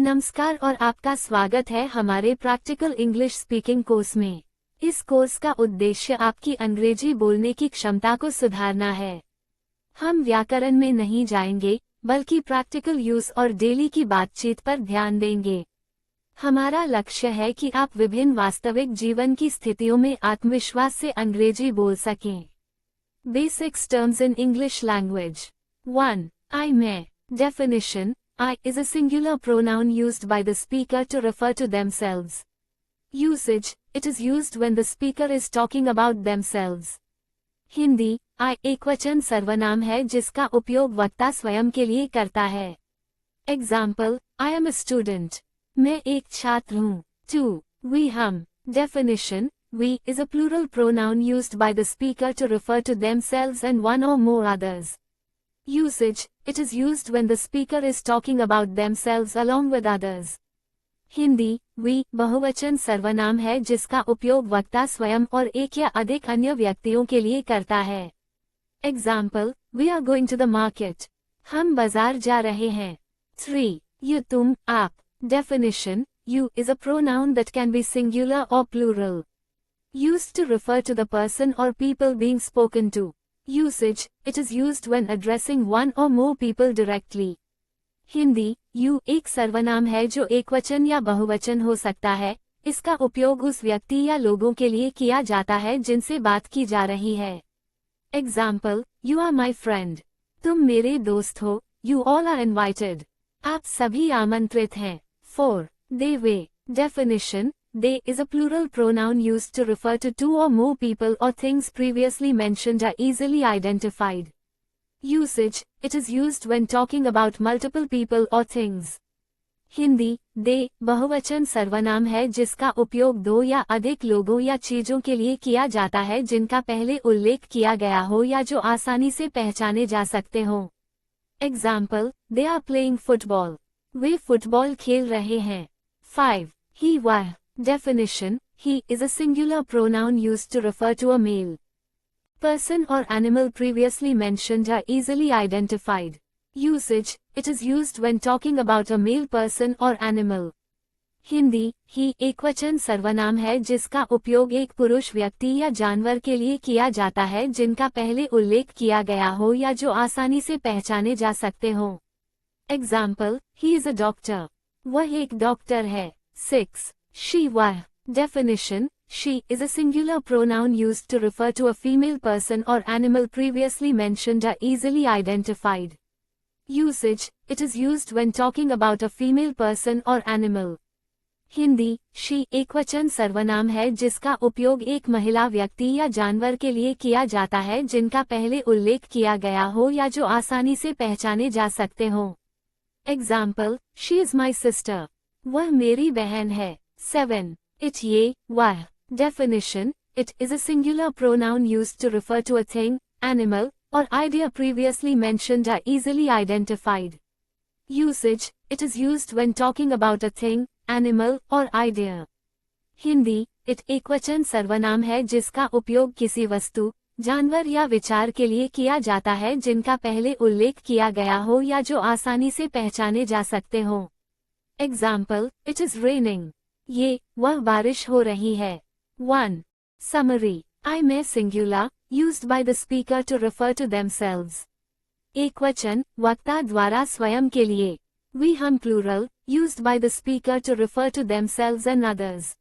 नमस्कार और आपका स्वागत है हमारे प्रैक्टिकल इंग्लिश स्पीकिंग कोर्स में। इस कोर्स का उद्देश्य आपकी अंग्रेजी बोलने की क्षमता को सुधारना है। हम व्याकरण में नहीं जाएंगे, बल्कि प्रैक्टिकल यूज और डेली की बातचीत पर ध्यान देंगे। हमारा लक्ष्य है कि आप विभिन्न वास्तविक जीवन की स्थितियों में आत्मविश्वास से अंग्रेजी बोल सकें। Basics terms in English language. 1. I मैं। Definition: I is a singular pronoun used by the speaker to refer to themselves. Usage: it is used when the speaker is talking about themselves. Hindi: I एकवचन सर्वनाम है जिसका उपयोग वक्ता स्वयं के लिए करता है। Example: I am a student. मैं एक छात्र हूँ। 2. We हम। Definition: we is a plural pronoun used by the speaker to refer to themselves and one or more others. Usage: it is used when the speaker is talking about themselves along with others. Hindi: we बहुवचन सर्वनाम है जिसका उपयोग वक्ता स्वयं और एक या अधिक अन्य व्यक्तियों के लिए करता है। Example: we are going to the market. हम बाजार जा रहे हैं। 3. You तुम आप। Definition: you is a pronoun that can be singular or plural. Used to refer to the person or people being spoken to. Usage: it is used when addressing one or more people directly. Hindi: you एक सर्वनाम है जो एकवचन या बहुवचन हो सकता है। इसका उपयोग उस व्यक्ति या लोगों के लिए किया जाता है जिनसे बात की जा रही है। Example: you are my friend. तुम मेरे दोस्त हो। You all are invited. आप सभी आमंत्रित हैं। 4. They way. Definition: they is a plural pronoun used to refer to two or more people or things previously mentioned are easily identified. Usage: it is used when talking about multiple people or things. Hindi: they बहुवचन सर्वनाम है जिसका उपयोग दो या अधिक लोगों या चीजों के लिए किया जाता है जिनका पहले उल्लेख किया गया हो या जो आसानी से पहचाने जा सकते हों। Example: they are playing football. Way football खेल रहे हैं। 5. He वह। Definition: he is a singular pronoun used to refer to a male person or animal previously mentioned are easily identified. Usage: it is used when talking about a male person or animal. Hindi: he एकवचन सर्वनाम है जिसका उपयोग एक पुरुष व्यक्ति या जानवर के लिए किया जाता है जिनका पहले उल्लेख किया गया हो या जो आसानी से पहचाने जा सकते हों। Example: he is a doctor. वह एक डॉक्टर है। 6. She वह। Definition: she is a singular pronoun used to refer to a female person or animal previously mentioned are easily identified. Usage: it is used when talking about a female person or animal. Hindi: she एकवचन सर्वनाम है जिसका उपयोग एक महिला व्यक्ति या जानवर के लिए किया जाता है जिनका पहले उल्लेख किया गया हो या जो आसानी से पहचाने जा सकते हों। Example: she is my sister. वह मेरी बहन है। 7. It ये वह। Definition: it is a singular pronoun used to refer to a thing, animal, or idea previously mentioned are easily identified. Usage: it is used when talking about a thing, animal, or idea. Hindi: it एकवचन सर्वनाम है जिसका उपयोग किसी वस्तु, जानवर या विचार के लिए किया जाता है जिनका पहले उल्लेख किया गया हो या जो आसानी से पहचाने जा सकते हों। Example: it is raining. ये वह बारिश हो रही है। 1. Summary: I में singular, used by the speaker to refer to themselves. एकवचन, वक्ता द्वारा स्वयं के लिए। We हम plural, used by the speaker to refer to themselves and others.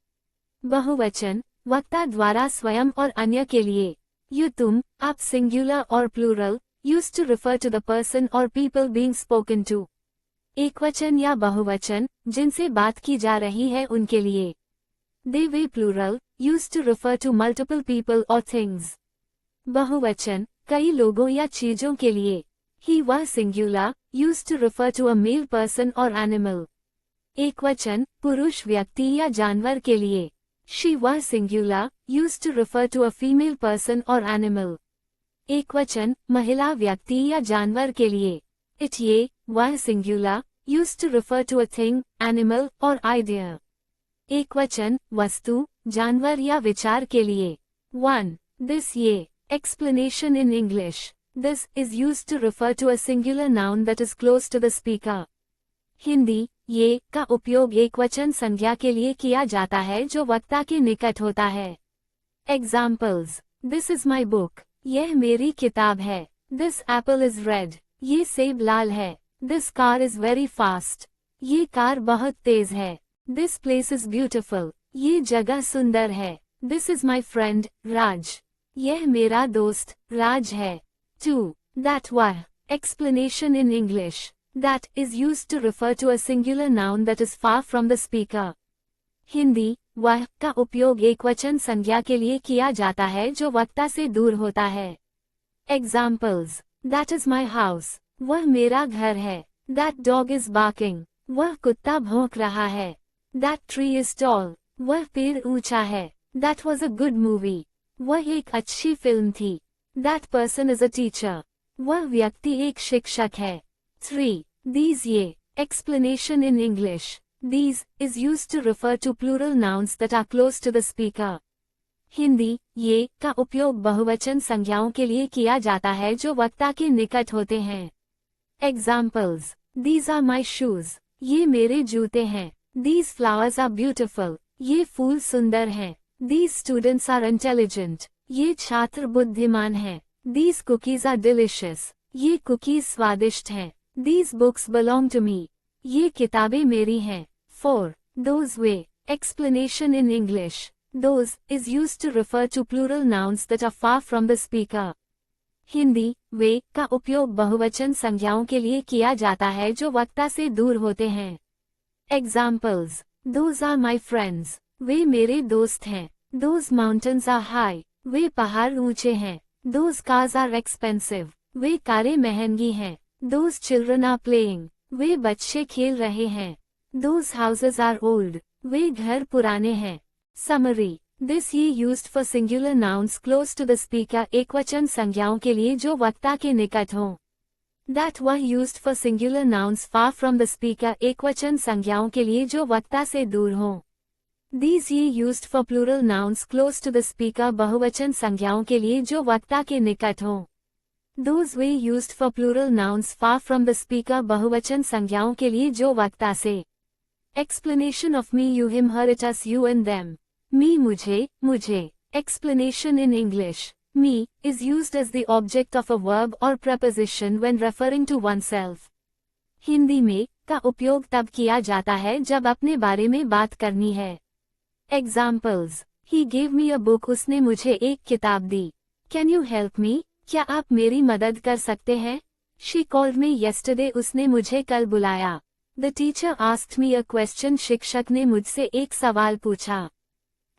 बहुवचन, वक्ता द्वारा स्वयं और अन्य के लिए। You तुम, आप singular और plural, used to refer to the person or people being spoken to. एकवचन या बहुवचन, जिनसे बात की जा रही है उनके लिए। They way plural, used to refer to multiple people or things. बहुवचन, कई लोगों या चीजों के लिए। He वह singular, used to refer to a male person or animal. एकवचन, पुरुष व्यक्ति या जानवर के लिए। She वह singular, used to refer to a female person or animal. एकवचन, महिला व्यक्ति या जानवर के लिए। It ये वह singular, used to refer to a thing, animal, or idea. एकवचन, वस्तु, जानवर या विचार के लिए। 1. This ये। Explanation in English. This is used to refer to a singular noun that is close to the speaker. Hindi: ये का उपयोग एकवचन संज्ञा के लिए किया जाता है जो वक्ता के निकट होता है। Examples: this is my book, यह मेरी किताब है। दिस एप्पल इज रेड, ये सेब लाल है। This car is very fast, ये कार बहुत तेज है। दिस प्लेस इज ब्यूटिफुल, ये जगह सुंदर है। दिस इज माई फ्रेंड राज, यह मेरा दोस्त राज है। 2. That why. Explanation in English. That is used to refer to a singular noun that is far from the speaker. Hindi: वह का उपयोग एकवचन संज्ञा के लिए किया जाता है जो वक्ता से दूर होता है। Examples: That is my house. वह मेरा घर है। That dog is barking. वह कुत्ता भौंक रहा है। That tree is tall. वह पेड़ ऊंचा है। That was a good movie. वह एक अच्छी फिल्म थी। That person is a teacher. वह व्यक्ति एक शिक्षक है। 3. These ये explanation in English. These is used to refer to plural nouns that are close to the speaker. Hindi: ये का उपयोग बहुवचन संज्ञाओं के लिए किया जाता है जो वक्ता के निकट होते हैं। Examples: These are my shoes. ये मेरे जूते हैं। These flowers are beautiful. ये फूल सुंदर हैं। These students are intelligent. ये छात्र बुद्धिमान हैं। These cookies are delicious. ये कुकीज स्वादिष्ट हैं। These books belong to me. ये किताबें मेरी हैं। 4. Those way. Explanation in English. Those is used to refer to plural nouns that are far from the speaker. Hindi: वे का उपयोग बहुवचन संज्ञाओं के लिए किया जाता है जो वक्ता से दूर होते हैं। Examples: Those are my friends. वे मेरे दोस्त हैं। Those mountains are high. वे पहाड़ ऊंचे हैं। Those cars are expensive. वे कारें महंगी हैं। Those children are playing. वे बच्चे खेल रहे हैं। Those houses are old. वे घर पुराने हैं। Summary: This ye used for singular nouns close to the speaker एकवचन संज्ञाओं के लिए जो वक्ता के निकट हों। That were used for singular nouns far from the speaker एकवचन संज्ञाओं के लिए जो वक्ता से दूर हों। These ye used for plural nouns close to the speaker बहुवचन संज्ञाओं के लिए जो वक्ता के निकट हों। Those were used for plural nouns far from the speaker बहुवचन संज्ञाओं के लिए जो वक्ता से। Explanation of me you him her it us you and them. Me मुझे, मुझे। Explanation in English. Me is used as the object of a verb or preposition when referring to oneself. Hindi में का उपयोग तब किया जाता है जब अपने बारे में बात करनी है। Examples: He gave me a book. उसने मुझे एक किताब दी। Can you help me? क्या आप मेरी मदद कर सकते हैं? She called me yesterday. उसने मुझे कल बुलाया। The teacher asked me a question. शिक्षक ने मुझसे एक सवाल पूछा।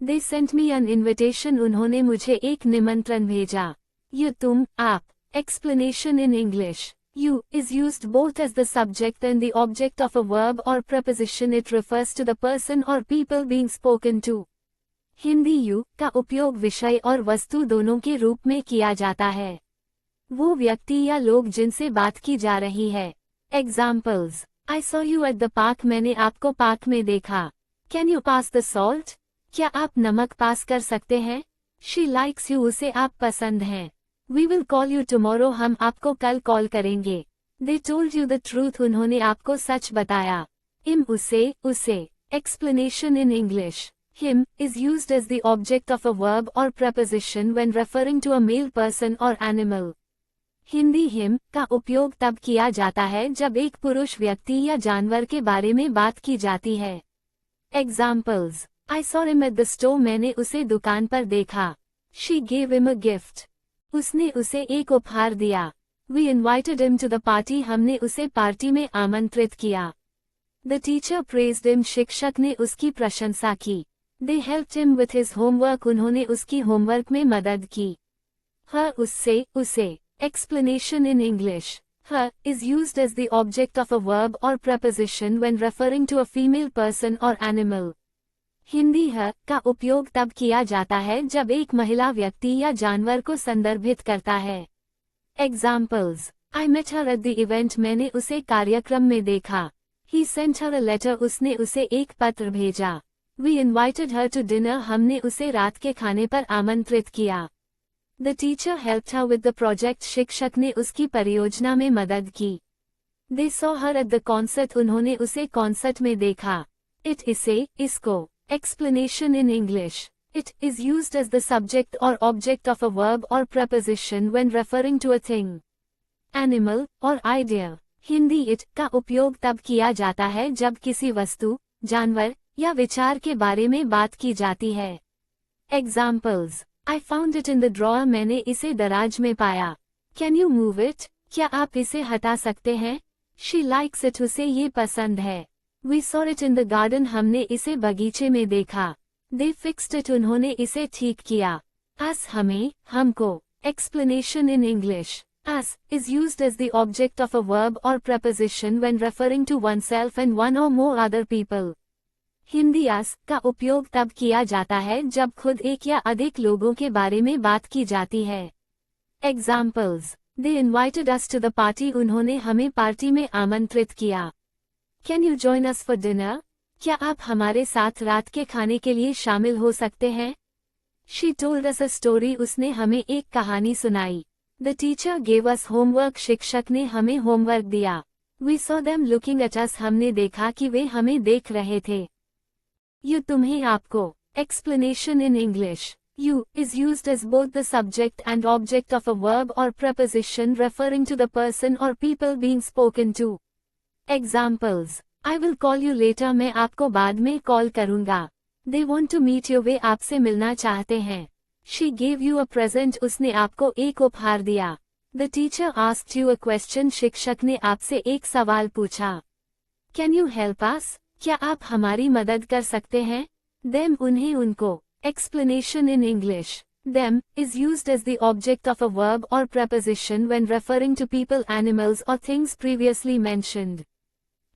They sent me an invitation. उन्होंने मुझे एक निमंत्रण भेजा। You तुम, आप। Explanation in English. You is used both as the subject and the object of a verb or preposition. It refers to the person or people being spoken to. Hindi: you का उपयोग विषय और वस्तु दोनों के रूप में किया जाता है। वो व्यक्ति या लोग जिनसे बात की जा रही है। Examples: I saw you at the park. मैंने आपको पार्क में देखा। Can you pass the salt? क्या आप नमक पास कर सकते हैं? She likes you. उसे आप पसंद हैं। We will call you tomorrow. हम आपको कल कॉल करेंगे। They told you the truth. उन्होंने आपको सच बताया। Him उसे, उसे। Explanation in English. Him is used as the object of a verb or preposition when referring to a male person or animal. Hindi: him का उपयोग तब किया जाता है जब एक पुरुष व्यक्ति या जानवर के बारे में बात की जाती है। Examples: I saw him at the store. मैंने उसे दुकान पर देखा। She gave him a gift. उसने उसे एक उपहार दिया। We invited him to the party. हमने उसे पार्टी में आमंत्रित किया। The teacher praised him. शिक्षक ने उसकी प्रशंसा की। They helped him with his homework. उन्होंने उसकी होमवर्क में मदद की। Her उससे, उसे। Explanation in English. Her is used as the object of a verb or preposition when referring to a female person or animal. Hindi: है का उपयोग तब किया जाता है जब एक महिला व्यक्ति या जानवर को संदर्भित करता है। Examples: I met her at the event. मैंने उसे कार्यक्रम में देखा। He sent her a letter. उसने उसे एक पत्र भेजा। We invited her to dinner. हमने उसे रात के खाने पर आमंत्रित किया। The teacher helped her with the project. शिक्षक ने उसकी परियोजना में मदद की। They saw her at the concert. उन्होंने उसे कॉन्सर्ट में देखा. It इसे, इसको. Explanation in English. It is used as the subject or object of a verb or preposition when referring to a thing, animal or idea. Hindi it का उपयोग तब किया जाता है जब किसी वस्तु, जानवर या विचार के बारे में बात की जाती है. Examples. I found it in the drawer. मैंने इसे दराज में पाया. Can you move it? क्या आप इसे हटा सकते हैं? She likes it. उसे ये पसंद है. We saw it in the garden. हमने इसे बगीचे में देखा. They fixed it. उन्होंने इसे ठीक किया. Us हमें, हमको. Explanation in English. Us is used as the object of a verb or preposition when referring to oneself and one or more other people. Hindi us का उपयोग तब किया जाता है जब खुद एक या अधिक लोगों के बारे में बात की जाती है. Examples. They invited us to the party. उन्होंने हमें पार्टी में आमंत्रित किया. Can you join us for dinner? क्या आप हमारे साथ रात के खाने के लिए शामिल हो सकते हैं? She told us a story. उसने हमें एक कहानी सुनाई. The teacher gave us homework. शिक्षक ने हमें होमवर्क दिया. We saw them looking at us. हमने देखा कि वे हमें देख रहे थे. You तुम्हें आपको. Explanation in English. You is used as both the subject and object of a verb or preposition referring to the person or people being spoken to. Examples. I will call you later. मैं आपको बाद में call करूंगा. They want to meet you. वे आपसे मिलना चाहते हैं. She gave you a present. उसने आपको एक उपहार दिया. The teacher asked you a question. शिक्षक ने आपसे एक सवाल पूछा. Can you help us? क्या आप हमारी मदद कर सकते हैं? Them उन्हें उनको. Explanation in English. Them is used as the object of a verb or preposition when referring to people, animals or things previously mentioned.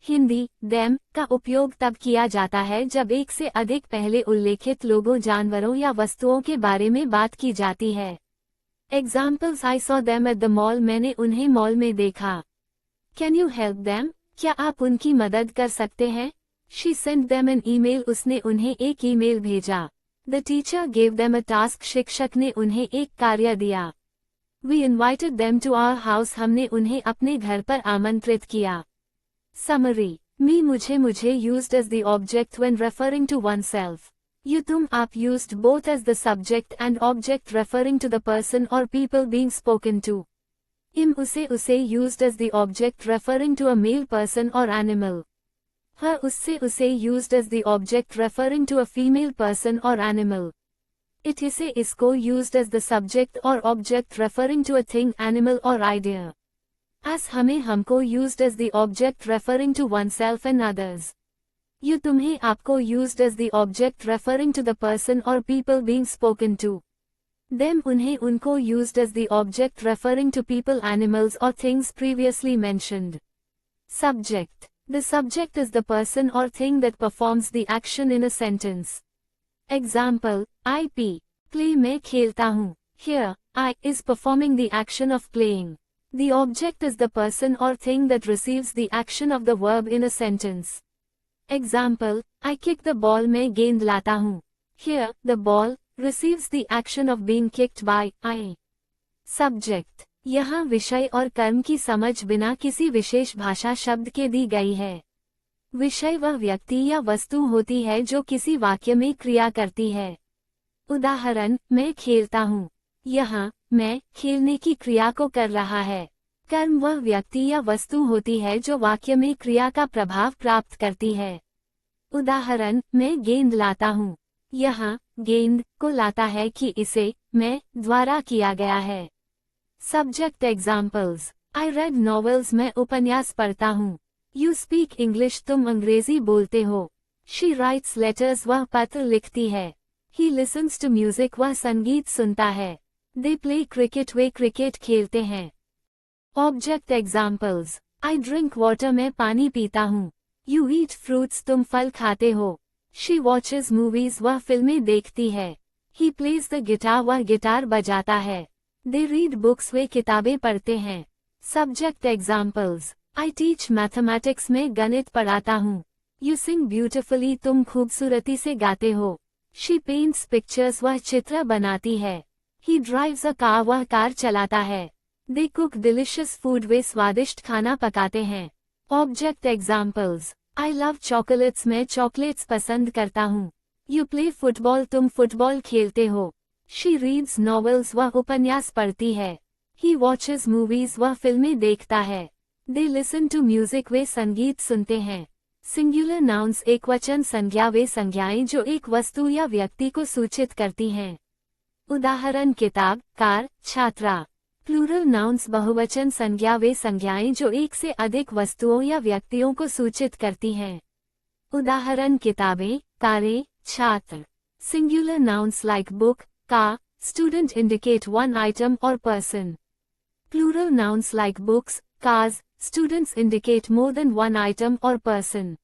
Hindi them का उपयोग तब किया जाता है जब एक से अधिक पहले उल्लेखित लोगों, जानवरों या वस्तुओं के बारे में बात की जाती है. Examples. I saw them at the mall. मैंने उन्हें मॉल में देखा. Can you help them? क्या आप उनकी मदद कर सकते हैं? She sent them an email. उसने उन्हें एक ईमेल भेजा. The teacher gave them a task. शिक्षक ने उन्हें एक कार्य दिया. We invited them to our house. हमने उन्हें अपने घर पर आमंत्रित किया. Summary. Me मुझे used as the object when referring to oneself. You तुम आप used both as the subject and object referring to the person or people being spoken to. Im उसे used as the object referring to a male person or animal. Her उससे used as the object referring to a female person or animal. It इसे इसको used as the subject or object referring to a thing, animal or idea. As हमें हमको used as the object referring to oneself and others. You तुम्हें आपको used as the object referring to the person or people being spoken to. Them उन्हें उनको used as the object referring to people, animals or things previously mentioned. Subject. The subject is the person or thing that performs the action in a sentence. Example. I play मैं खेलता हूँ. Here, I is performing the action of playing. The object is the person or thing that receives the action of the verb in a sentence. Example. I kick the ball. मैं गेंद लाता हूँ. Here, the ball receives the action of being kicked by I. Subject. यहाँ विषय और कर्म की समझ बिना किसी विशेष भाषा शब्द के दी गई है. विषय वह व्यक्ति या वस्तु होती है जो किसी वाक्य में क्रिया करती है. उदाहरण. मैं खेलता हूँ. यहाँ मैं खेलने की क्रिया को कर रहा है. कर्म वह व्यक्ति या वस्तु होती है जो वाक्य में क्रिया का प्रभाव प्राप्त करती है. उदाहरण. मैं गेंद लाता हूँ. यहाँ गेंद को लाता है कि इसे मैं द्वारा किया गया है. Subject examples. I read novels. मैं उपन्यास पढ़ता हूँ. You speak English. तुम अंग्रेजी बोलते हो. She writes letters. वह पत्र लिखती है. He listens to music. वह संगीत सुनता है. They play cricket. Way cricket खेलते हैं. Object examples. I drink water. मैं पानी पीता हूँ. You eat fruits. तुम फल खाते हो. She watches movies. वह फिल्में देखती है. He plays the guitar. वह गिटार बजाता है. They read books. वे किताबें पढ़ते हैं. Subject examples. I teach mathematics. मैं गणित पढ़ाता हूँ. You sing beautifully. तुम खूबसूरती से गाते हो. She paints pictures. वह चित्र बनाती है. He drives a car. वह कार चलाता है. They cook delicious food. वे स्वादिष्ट खाना पकाते हैं. Object examples. I love chocolates, मैं चॉकलेट्स पसंद करता हूँ। यू प्ले फुटबॉल, तुम फुटबॉल खेलते हो। शी रीड्स नॉवेल्स, वह उपन्यास पढ़ती है। ही वॉचेस मूवीज, वह फिल्में देखता है। दे लिसन टू म्यूजिक, वे संगीत सुनते हैं। सिंगुलर नाउन्स एकवचन संज्ञा, वे संज्ञाएं जो एक वस्तु या व्यक्ति को सूचित करती हैं। उदाहरण किताब, कार, छात्रा। प्लूरल नाउन्स बहुवचन संज्ञा, वे संज्ञाएं जो एक से अधिक वस्तुओं या व्यक्तियों को सूचित करती हैं। उदाहरण किताबें, कारें, छात्र। Singular nouns like book, car, student indicate one item or person. Plural nouns like books, cars, students indicate more than one item or person.